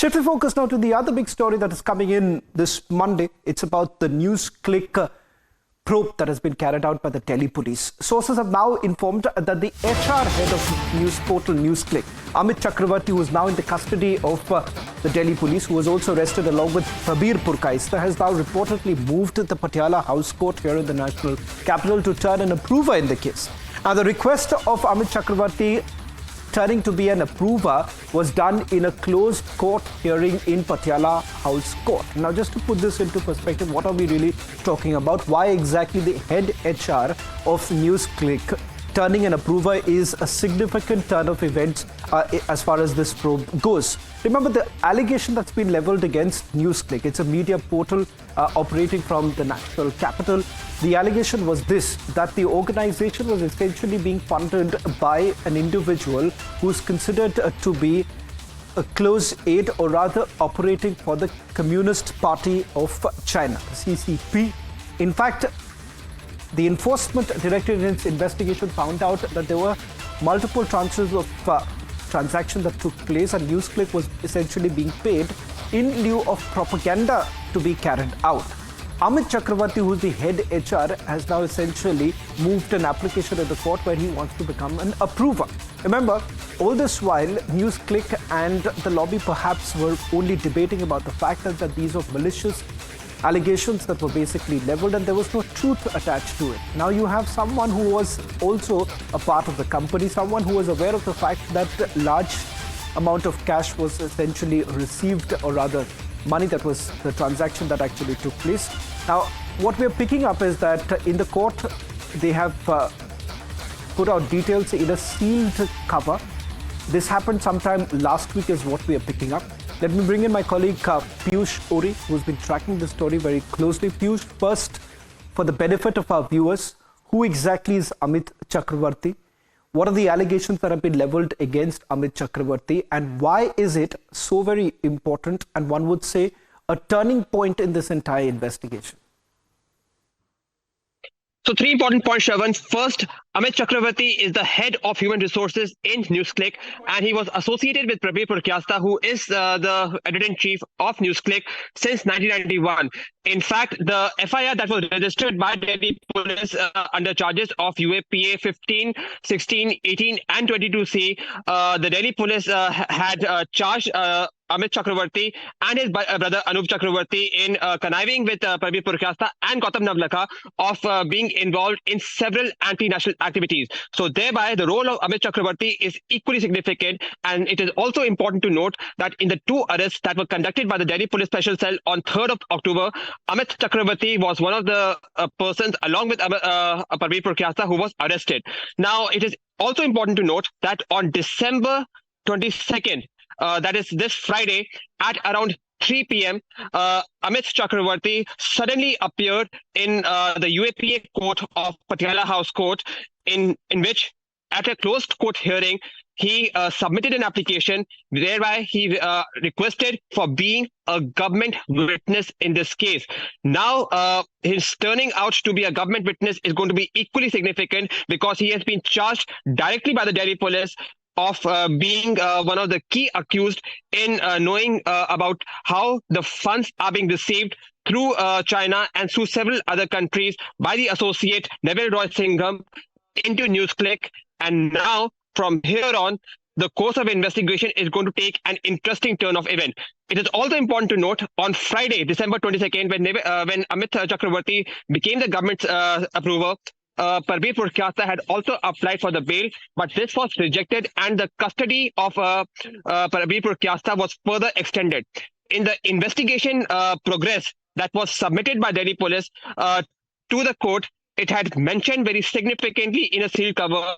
Shifting focus now to the other big story that is coming in this Monday. It's about the Newsclick probe that has been carried out by the Delhi police. Sources have now informed that the HR head of news portal Newsclick, Amit Chakrawarti, who is now in the custody of the Delhi police, who was also arrested along with Prabir Purkaista, has now reportedly moved to the Patiala House Court here in the national capital to turn an approver in the case. Now, the request of Amit Chakrawarti turning to be an approver was done in a closed court hearing in Patiala House Court. Now, just to put this into perspective, what are we really talking about? Why exactly the head HR of Newsclick turning an approver is a significant turn of events as far as this probe goes. Remember the allegation that's been leveled against Newsclick. It's a media portal operating from the national capital. The allegation was this, that the organization was essentially being funded by an individual who's considered to be a close aide, or rather operating for the Communist Party of China, CCP. In fact, the Enforcement Directorate in its investigation found out that there were multiple tranches of transactions that took place, and Newsclick was essentially being paid in lieu of propaganda to be carried out. Amit Chakrawarti, who is the head HR, has now essentially moved an application at the court where he wants to become an approver. Remember, all this while, Newsclick and the lobby perhaps were only debating about the fact that these are malicious allegations that were basically leveled and there was no truth attached to it. Now you have someone who was also a part of the company, someone who was aware of the fact that large amount of cash was essentially received, or rather money that was the transaction that actually took place. Now, what we're picking up is that in the court, they have put out details in a sealed cover. This happened sometime last week is what we are picking up. Let me bring in my colleague Piyush Ori, who's been tracking this story very closely. Piyush, first, for the benefit of our viewers, who exactly is Amit Chakrawarti? What are the allegations that have been leveled against Amit Chakrawarti? And why is it so very important, and one would say a turning point in this entire investigation? So 3 important points, Shravan. First, Amit Chakrawarti is the head of human resources in Newsclick, and he was associated with Prabir Purkaista, who is the editor-in-chief of Newsclick since 1991. In fact, the FIR that was registered by Delhi police under charges of UAPA 15, 16, 18 and 22C, the Delhi police had charged Amit Chakrawarti and his brother Anup Chakrawarti in conniving with Prabir Purkaista and Gautam Navlakha of being involved in several anti-national activities. So thereby, the role of Amit Chakrawarti is equally significant, and it is also important to note that in the 2 arrests that were conducted by the Delhi Police Special Cell on 3rd of October, Amit Chakrawarti was one of the persons along with Prabir Purkaista who was arrested. Now, it is also important to note that on December 22nd, that is this Friday, at around 3 p.m., Amit Chakrawarti suddenly appeared in the UAPA court of Patiala House Court, in which, at a closed court hearing, he submitted an application whereby he requested for being a government witness in this case. Now, his turning out to be a government witness is going to be equally significant because he has been charged directly by the Delhi police of being one of the key accused in knowing about how the funds are being received through China and through several other countries by the associate Neville Roy Singham into Newsclick. And now, from here on, the course of investigation is going to take an interesting turn of event. It is also important to note, on Friday, December 22nd, when Amit Chakrawarti became the government's approver, Prabir Purkaista had also applied for the bail, but this was rejected, and the custody of Prabir Purkaista was further extended. In the investigation progress that was submitted by Delhi police to the court, it had mentioned very significantly in a sealed cover